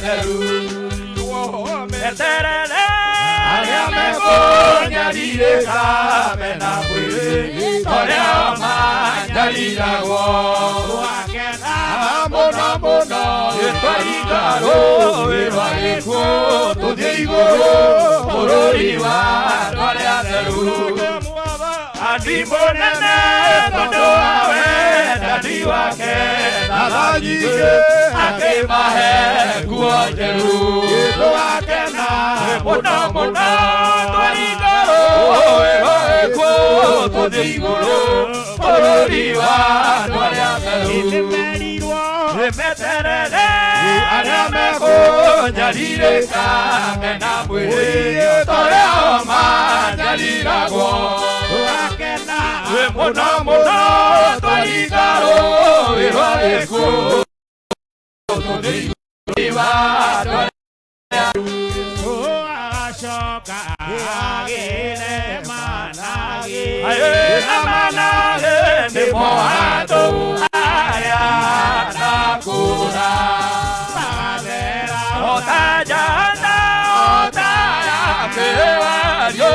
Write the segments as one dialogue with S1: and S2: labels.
S1: theru meterere aria mekonyaririka mena mwiri toria manyariragwo wakena muno muno twaigaro wirwarikwo tuthie iguru bururi wa toria theru andi munene tondu wawe ndandi wake nathanyige akimahe nguo njeru wakena muno muno twaigaro wirwarikwo tuthie iguru bururi wa toria theru meterere aria mekonyaririka mena mwiri toria manyariragwo wakena muno muno twaigaro wirwarikwo tuthie wa toria agacoka agire manage manage nimo andu aya nakura padera otajana otaya kewario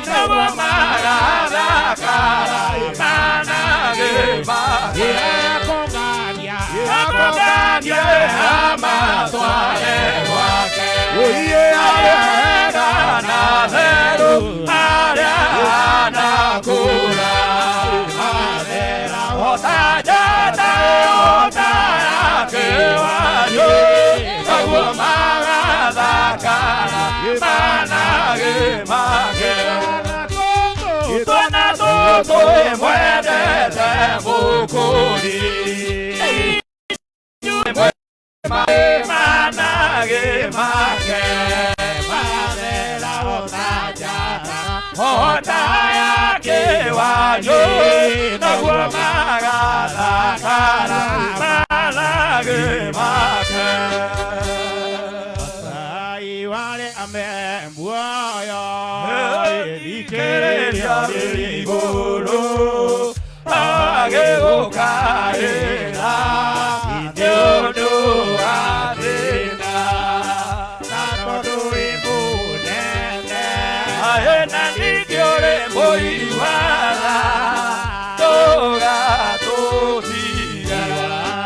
S1: namo magara kara manage akogania amatware wake uye ara na theru ara nakura padera otajana otaya kewario namo magara kara manage twana toto emwendete mukuri manage make padera otajana otaya kewario namo magara kara manage make wale amembuaya ikeria rigoro ageokaera idiodo adena natodo imunene aena nikiore moiwara toga totiga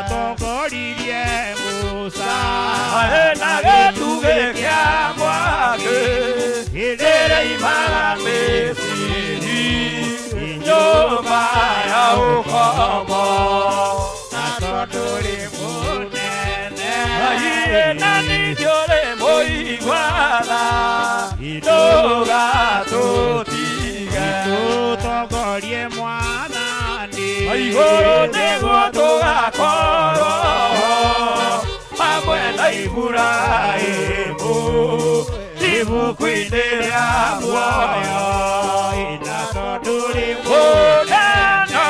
S1: tokoririe musa aena getuge kia mwake idere imara mesiri nyoma ya ukomo natodori munene aye nani jore moigwala idoga totiga tutogorie mwanani aigoro nego tugakoro amwena Iburaimu ibuku-inĩ rĩa muoyo inatonduri munene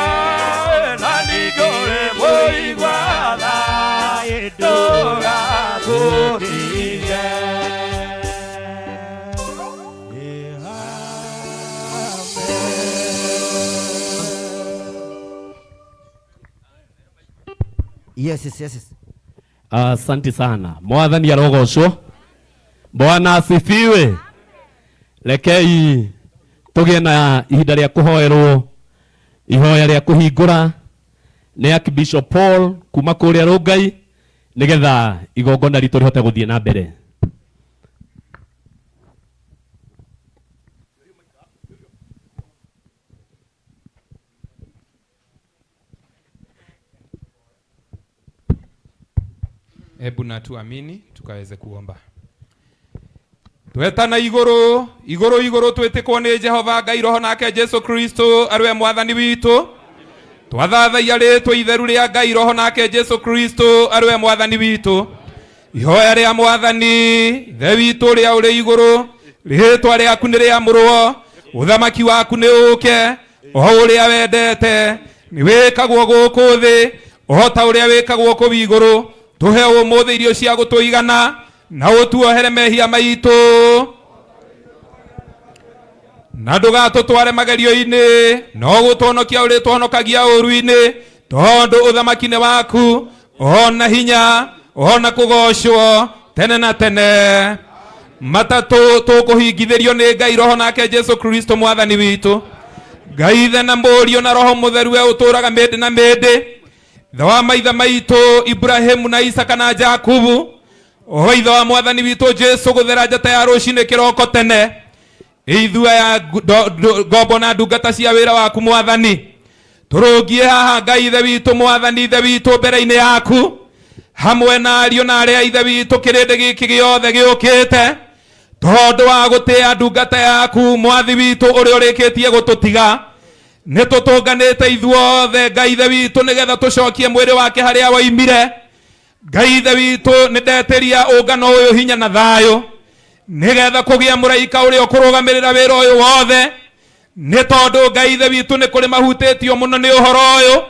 S1: na ningũrĩ mũigua tha ndũgatũtige.
S2: Yes.
S3: Asante sana. Mwathani arogocwo. Bwana asifiwe. Rekei tugie na ihinda rĩa kuhoerwo ihoya rĩa kuhingũra nĩ Archbishop Paul kuma kũrĩa Rongai nigetha igongona ritũ rihote gũthiĩ na mbere.
S4: Hebu na tuamini tukaweze kuomba. Twetana iguru twitikwo ni Jehova Ngai roho nake Jesu Kristo arwe mwathani witu. Twathathaia ritwa itheru ria Ngai roho nake Jesu Kristo arwe mwathani witu. Ihoya ria mwathani the witu ria uri iguru ritwa riaku ni ria murwo uthamaki waku ni uke o uria wendete ni wikagwo guku thi o ta uria wikagwo ku iguru. Tuhe umuthi irio cia gutuigana na utuohere mehia maitu na ndugatutware magerio-ini no gutuhonokia uri tuhonokagia uru-ini tondu uthamaki ni waku ona hinya ona kugocwo tene na tene matatu tukuhingithirio ni Ngai roho nake Jesu Kristo mwathani witu. Ngai ithe na mũriũ na roho mũtheru we ũtũraga mĩndĩ na mĩndĩ, ithe wa maithe maitũ Ibrahimu na Isaka na Jakubu, o ithe wa mwathani witu Jesu gũthera njata ya rũcinĩ kĩroko tene, ithua ya ngombo na ndungata cia wĩra waku mwathani. Tũrũngie haha Ngai ithe witũ mwathani ithe witũ mbere-inĩ yaku, hamwe na ariũ na arĩa ithe witũ kĩrĩndĩ gĩkĩ gĩothe gĩũkĩte tondũ wa gũtĩa ndungata yaku mwathi witũ ũrĩa ũrĩkĩtie gũtũtiga. Nĩ tũtũnganĩte ithuothe Ngai ithe witũ nĩgetha tũcokie mwĩrĩ wake harĩa woimire. Ngai ithe witũ nĩ ndetĩria ũngano ũyũ hinya na thayũ nĩgetha kũgĩa mũraika ũrĩa ũkũrũgamĩrĩra wĩra ũyũ wothe, nĩ tondũ Ngai ithe witũ nĩ kũrĩ mahutĩtio mũno nĩ ũhoro ũyũ.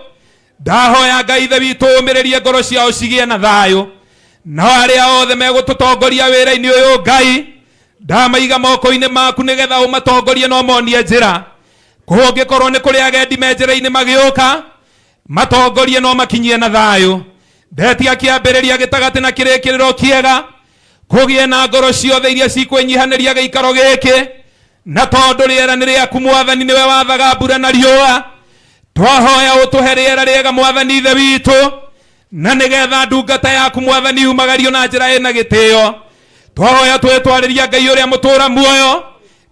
S4: Ndahoya Ngai ithe witũ ũmĩrĩrie ngoro ciao cigĩe na thayũ, nao arĩa othe megũtũtongoria wĩra-inĩ ũyũ Ngai ndamaiga moko-inĩ maku nĩgetha ũmatongorie no monie njĩra. Kũngĩkorwo nĩ kũrĩ agendi me njĩra-inĩ magĩũka, matongorie no makinyie na thayũ. Ndetia kĩambĩrĩria gĩtagatĩ na kĩrĩkĩrĩro kĩega, kũgĩe na ngoro ciothe iria cikwĩnyihanĩria gĩikaro gĩkĩ, na tondũ rĩera nĩ rĩaku mwathani nĩwe wathaga mbura na riũa. Twahoya ũtũhe rĩera rĩega mwathani ithe witũ, na nĩgetha ndungata yaku mwathani umagario na njĩra ĩna gĩtĩo. Twahoya twĩtwarĩria Ngai ũrĩa mũtũra muoyo,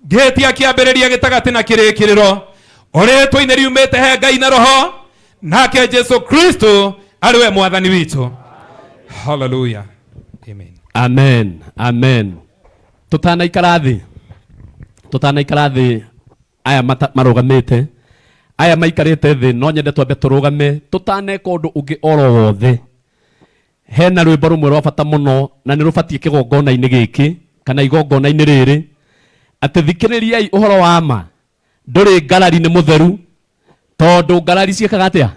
S4: ngĩtia kĩambĩrĩria gĩtagatĩ na kĩrĩkĩrĩro, ũrĩtwa-inĩ riumĩte he Ngai na roho nake Jesu Kristo arĩwe mwathani witũ. Hallelujah. Amen.
S3: Amen. Amen. Tutanaikara thĩ aya marũgamĩte, aya maikarĩte thĩ, no nyende twambe tũrũgame tũtaneka ũndũ ũngĩ oro wothe. Hena rwĩmbo rũmwe rwa bata mũno na nĩ rũbatiĩ kĩgongona-inĩ gĩkĩ kana igongona-inĩ rĩrĩ, atĩ thikĩrĩriai ũhoro wa ma, ndũrĩ ngarari nĩ mũtheru, tondũ ngarari ciĩkaga atĩa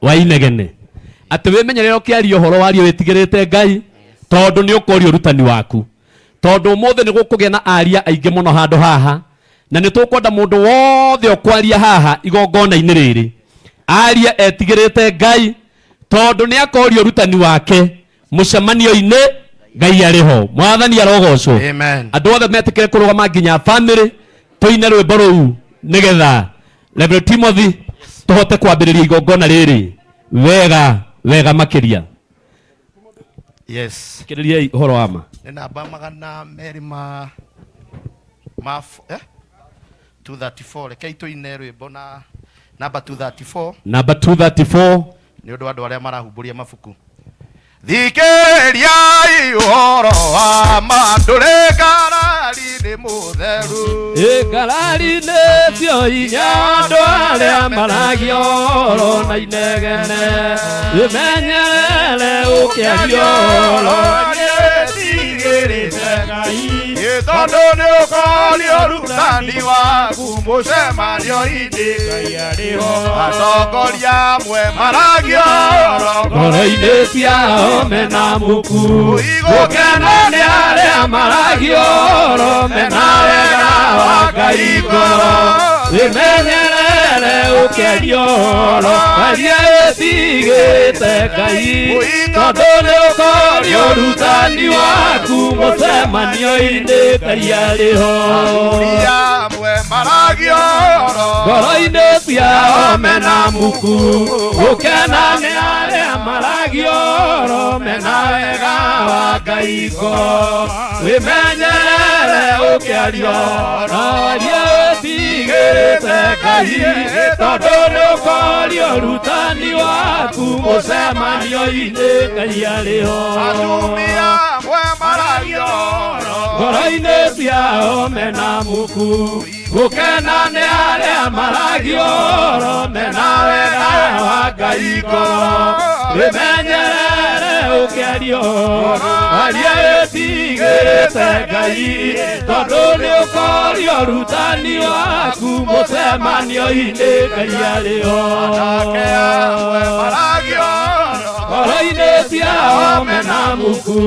S3: wa inegene. Atĩ wĩmenyerere ũkĩaria ũhoro wario wĩtigĩrĩte Ngai, tondũ nĩ ũkũria ũrutani waku. Tondũ ũmũthĩ nĩ gũkũgĩa na aria aingĩ mũno handũ haha, na nĩ tũkwenda mũndũ wothe ũkwaria haha igongona-inĩ rĩrĩ aria etigĩrĩte Ngai, tondũ nĩ akoria ũrutani wake mũcemanio-inĩ Ngai arĩho. Mwathani arogocwo.
S2: Amen.
S3: Andũ othe metĩkĩre kũrũgama nginya bamĩrĩ tũine rwĩmbo rũu nĩgetha Reverend Timothy tũhote kwambĩrĩria igongona rĩrĩ wega makĩria.
S2: Yes.
S3: Kĩrĩriai ũhoro wa ma.
S2: Nĩ namba magana merĩ ma 234. Rekei tũine rwĩmbo na namba 234.
S3: Namba 234.
S2: Nĩ ũndũ andũ arĩa marahumburia mabuku. Thikĩriai ũhoro wa ma, ndũrĩ ngarari nĩ mũtheru.
S3: Ngarari nĩ cio hinya andũ arĩa maragia ũhoro na inegene. Wĩmenyerere ũkĩaria ũhoro
S2: nĩtigĩrĩte Ngai, tondũ nĩ ũkoria ũrutani waku mũcemanio-inĩ Ngai arĩho. Atongoria amwe maragia ũhoro
S3: ngoro-inĩ ciao mena muku, gũkena nĩ arĩa maragia ũhoro mena wega wa Ngai ngoro. Wĩmenyerere ũkĩaria ũhoro waria wĩtigĩrĩte Ngai, tondũ nĩ ũkoria ũrutani waku mũcemanio-inĩ Ngai arĩho.
S2: amwe maragia ũhoro
S3: ngoro-inĩ ciao mena muku, gũkena nĩ arĩa maragia ũhoro mena wega wa Ngai ngoro. Wĩmenyerere ũkĩaria ũhoro waria wĩtigĩrĩte Ngai, tondũ nĩ ũkoria ũrutani waku mũcemanio-inĩ Ngai arĩho.
S2: atumia amwe maragia ũhoro
S3: ngoro-inĩ ciao mena muku, gũkena nĩ arĩa maragia ũhoro mena wega wa Ngai ngoro. Wĩmenyerere ũkĩaria ũhoro waria wĩtigĩrĩte Ngai, tondũ nĩ ũkoria ũrutani waku mũcemanio-inĩ Ngai arĩho.
S2: amwe maragia ũhoro
S3: ngoro-inĩ ciao mena muku,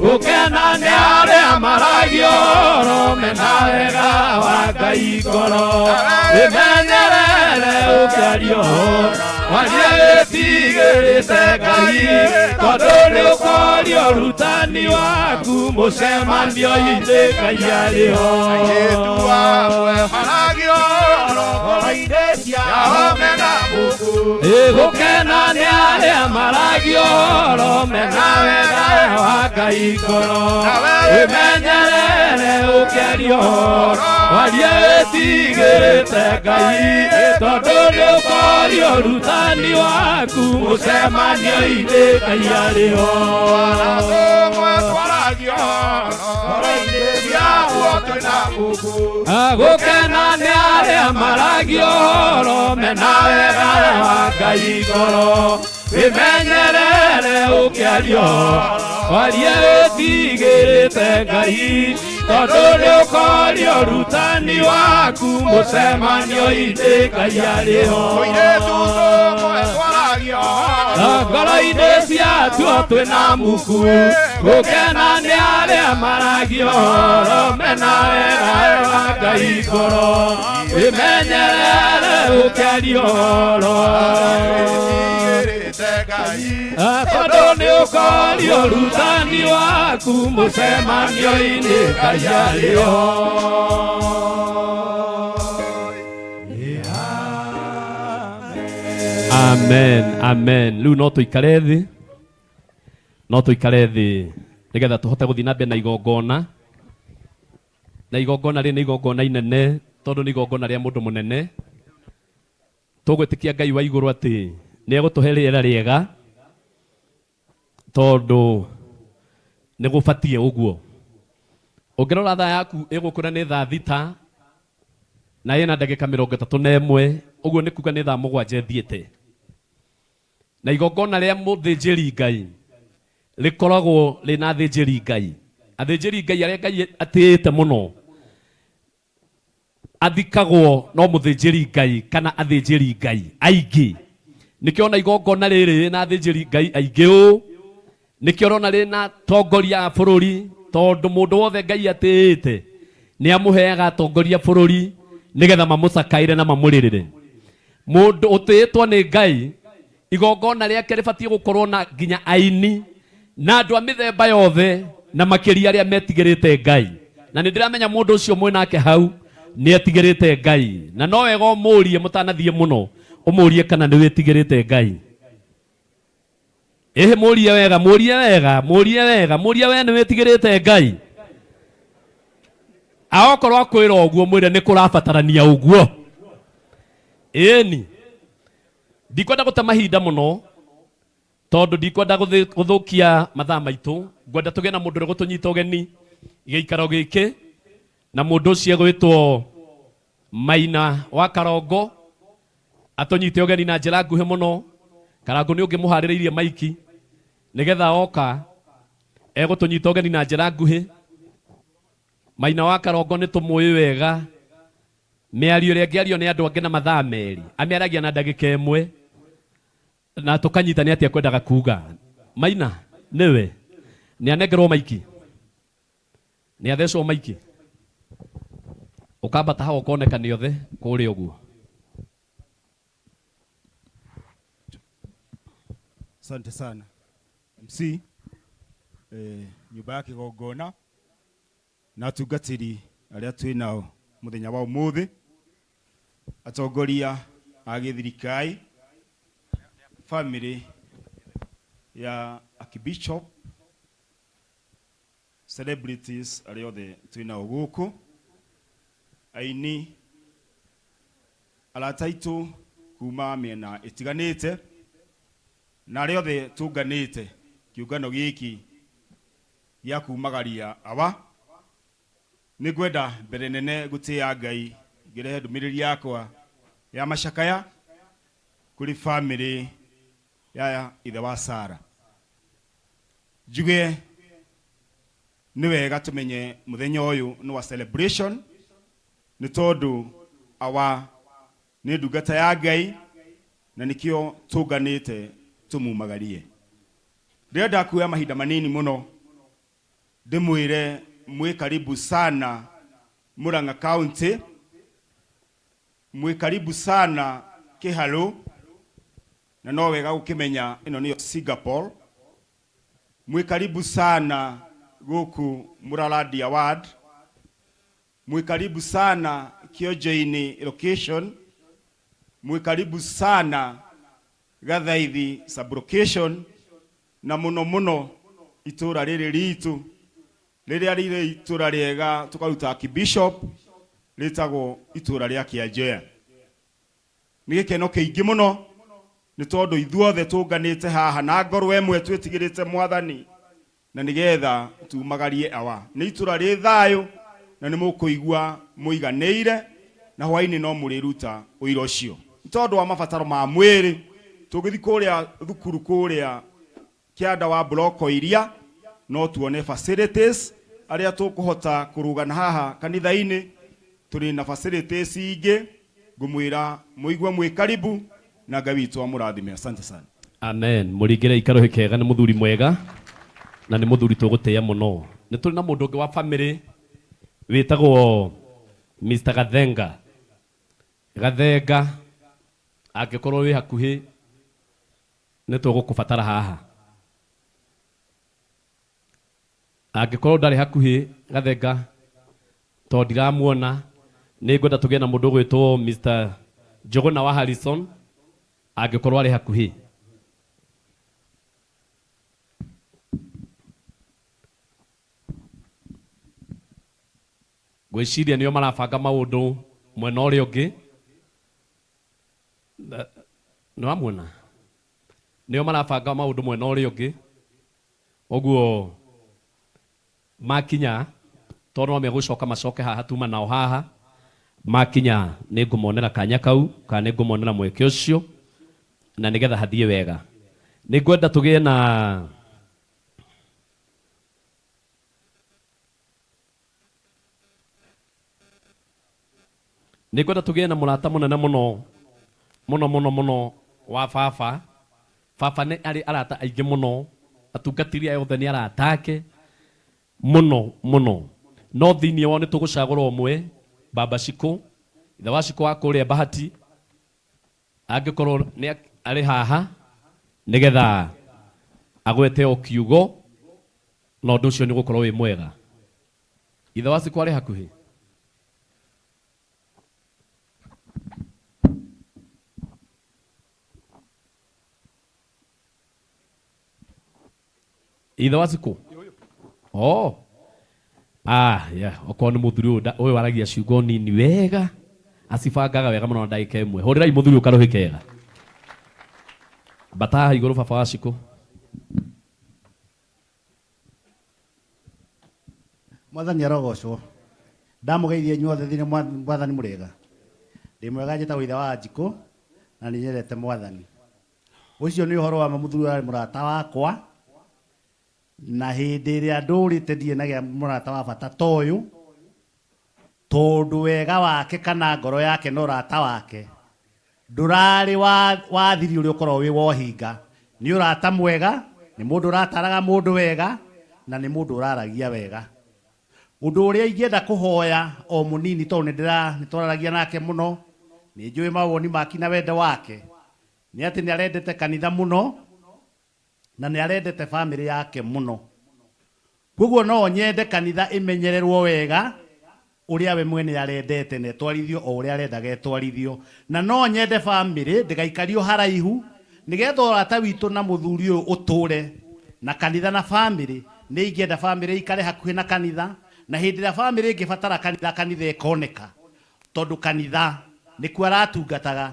S3: gũkena nĩ arĩa maragia ũhoro mena wega wa Ngai ngoro. Wĩmenyerere ũkĩaria ũhoro waria wĩtigĩrĩte Ngai, tondũ nĩ ũkoria rutani waku mucemanio-inĩ Ngai arĩ ho.
S2: Airĩtu amwe maragio ngoro-inĩ ciao mena Mũngu.
S3: Gũkena nĩ arĩa maragio ngoro mena wega wa Ngai ngoro. Wĩmenyerere ũkĩaria ũhoro, warie wĩtigĩrĩte Ngai, tondũ nĩũkorio rutani waku mũcemanio-inĩ Ngai arĩ ho. Gũkena nĩ arĩa maragio ũhoro mena wega wa Ngai ngoro. Wĩmenyerere ũkĩaria ũhoro, warie wĩtigĩrĩte Ngai, tondũ nĩũkorio rutani waku mũcemanio-inĩ Ngai arĩ ho. Ngoro-inĩ ciatuo twĩna muku, gũkena nĩ arĩa maragio ũhoro mena wega wa Ngai ngoro. Wĩmenyerere ũkĩaria ũhoro, tondũ nĩũkorio rutani waku mũcemanio-inĩ Ngai arĩ ho. Amen, amen. Rĩu no tũikare thĩ, nĩgetha tũhote gũthiĩ na mbere na igongona. Na igongona rĩ nĩ igongona inene, tondũ nĩ igongona rĩa mũndũ mũnene. Tũgwĩtĩkia Ngai wa igũrũ atĩ nĩegũtũhe rĩera rĩega, tondũ nĩgũbatiĩ ũguo. Ũngĩrora thaa yaku ĩgũkũra nĩ thaa thita na ĩna ndagĩka 31, ũguo nĩ kuga nĩ thaa 7 thiĩte. Na igongona rĩa mũthĩnjĩri Ngai rĩkoragwo rĩna athĩnjĩri Ngai. Athĩnjĩri Ngai arĩa Ngai atĩĩte mũno athikagwo no mũthĩnjĩri Ngai kana athĩnjĩri Ngai aingĩ. Nĩkĩo ona igongona rĩrĩ na athĩnjĩri Ngai aingĩ ũũ, nĩkĩo ona rĩna tongoria a bũrũri, tondũ mũndũ wothe Ngai atĩĩte nĩ amũheaga atongoria bũrũri nĩgetha mamũcakaire na mamũrĩrĩre. Mũndũ ũtĩĩtwo nĩ Ngai, igongona rĩake rĩbatiĩ gũkorwo na nginya aini na andũ a mĩthemba yothe, na makĩria arĩa metigĩrĩte Ngai. Na nĩndĩramenya mũndũ ũcio mwĩnake hau nĩ etigĩrĩte Ngai, na no wega ũmũrie mũtanathiĩ mũno, ũmũrie kana nĩ wĩtigĩrĩte Ngai. Mũrie wega, mũrie we nĩ wĩtigĩrĩte Ngai. Aokorwo akwĩra ũguo mwĩre nĩ kũrabatarania ũguo. Ĩni ndikwenda gũte mahinda mũno, tondũ ndikwenda gũthũkia mathaa maitũ. Ngwenda tũgĩe na mũndũ ũrĩa gũtũnyita ũgeni gĩikaro gĩkĩ, na mũndũ ũcio gwĩtwo Maina wa Karongo atũnyite ũgeni na njĩra nguhĩ mũno. Karango nĩ ũngĩmũharĩrĩirie maiki nĩgetha oka egũtũnyita ũgeni na njĩra nguhĩ. Maina wa Karongo nĩ tũmũĩ wega, mĩario ĩrĩa angĩario nĩ andũ angĩ na mathaa merĩ amĩaragia na ndagĩka ĩmwe, na tũkanyita nĩ atĩa kwendaga kuga. Maina nĩwe nĩ anengerwo maiki, nĩ athecwo maiki, ũkambata hau ũkonekane othe kũrĩa ũguo.
S1: Asante sana MC, nyumba ya kĩgongona na atungatĩri arĩa twĩ nao mũthenya wa ũmũthĩ, atongoria a gĩthirikari, family ya Archbishop, celebrities arĩa othe twĩ nao gũkũ, aini, arata aitũ kuma mĩena ĩtiganĩte, na arĩa othe tũnganĩte kĩũngano gĩkĩ gĩa kumagaria awa. Nĩ ngwenda mbere nene gũtĩĩa Ngai ngĩrehe ndũmĩrĩri yakwa ya macakaya kũrĩ family ya ithe wa Sarah. Njuge nĩ wega tũmenye mũthenya ũyũ nĩ wa celebration, nĩ tondũ awa nĩ ndungata ya Ngai na nĩkĩo tũnganĩte tumumagarie. Ndĩrenda kuoya mahinda manini mũno ndĩmwĩre mwĩ karibu sana Murang'a County, mwĩ karibu sana Kĩharũ, na no wega gũkĩmenya ĩno nĩyo Singapore. Mwikaribu sana guku Muraladi Award. Mwikaribu sana Kiojoini location. Mwikaribu sana Gathaithi sub-location. Na muno muno itura riri ritu riria riri itura riega tukaruta kibishop ritagwo itura ria Kianjoya. Ni gikeno kiingi muno ni tondu ithuothe tunganite haha na ngoro emwe twitigirite Mwathani na nigetha tumagarie awa. Ni itura ri thayo na ni mukuigua muiganeire na hwaini no muriruta uira ucio. Tondu wa mabataro ma mwiri tugithi kuria thukuru kuria Kianda wa bloko iria no tuone facilities aria tukuhota kurugana haha kanitha-ini. Turi na facilities ingi ngumwira muigwe mwikaribu na Ngai witu amurathime. Asante sana.
S3: Amen. Murigire ikaro hikega ni muthuri mwega na ni muthuri tuguteya muno. Ni turi na mundu ungi wa family witagwo Mr. Gathenga. Gathenga angikorwo wi hakuhi ni tugukubatara haha. Angikorwo ndari hakuhi Gathenga to ndiramuona ni ngwenda tugie na mundu gwitwo Mr. Jogona wa Harrison angikorwo ari hakuhi. Gwiciria niyo marabanga maundu mwena uria ungi. No amuona niyo marabanga maundu mwena uria ungi. Oguo makinya tondu megucoka macoke haha tuma nao haha makinya ni ngumonera kanya kau kana ni ngumonera mweke ucio na nigetha hathie wega. Ni ngwenda tugie na murata munene muno wa baba. Baba ni ari arata aingi muno, atungatiri ayothe ni arata ake muno no thiini wao ni tugucagura umwe Baba Shiko ithe wa Shiko wa kuria Bahati angikorwo ni ari haha nigetha agwete o kiugo no ndu cio ni gukorwo wi mwega. Ithe wa Shiko ari hakuhi. Ithe wa Shiko. Oh. Yeah. Okorwo ni muthuri uyu waragia ciugo nini wega acibangaga wega muno ndagika imwe. Hurirai muthuri ukaruhi kega. Bataha iguru baba wa Shiko.
S5: Mwathani arogocwo. Ndamugeithia inyuothe thini Mwathani murega. Ndi mwega njitagwo ithe wa Njiko na ni nyendete Mwathani. Ucio ni uhoro wa muthuri wa murata wakwa. Na hindi iria ndurite ndienagia murata wa bata toyu tondu wega wake kana ngoro yake no rata wake ndurari wa thiri uri ukorwo wi wohinga. Ni urata mwega, ni mundu urataraga mundu wega na ni mundu uraragia wega. Undu uria ingienda kuhoya o munini tondu ni twararagia nake muno, ni njui mawoni maki na wende wake ni ati ni arendete kanitha muno na ni arendete family yake muno. Koguo no nyende kanitha imenyererwo wega uria we mwene arendete ne twarithio o uria arendaga etwarithio. Na no nyende family ndigaikario haraihu nigetha urata witu na muthuri uyu uture na kanitha na family. Ni ingienda family ikare hakuhi na kanitha na hindi ria family ingibatara kanitha ikoneka tondu kanitha ni kwa ratungataga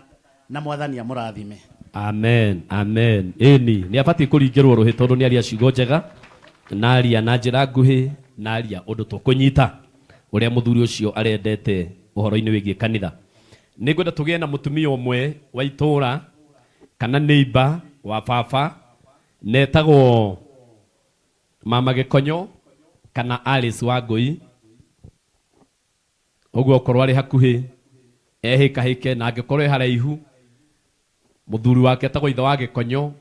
S5: na Mwathani amurathime.
S3: Amen. Eni ni abati kuringirwo ruhi tondu ni aria ciugo njega na aria na njira nguhi na aria undu tukunyita uria muthuri ucio arendete uhoro-ini wigie kanitha. Ni ngwenda tugie na mutumia umwe wa itura kana neighbor wa baba netagwo Mama Gikonyo kana Alice Wangui. Oguo okorwo ari hakuhi ehikahike na angikorwo haraihu muthuri wake etagwo ithe wa Gikonyo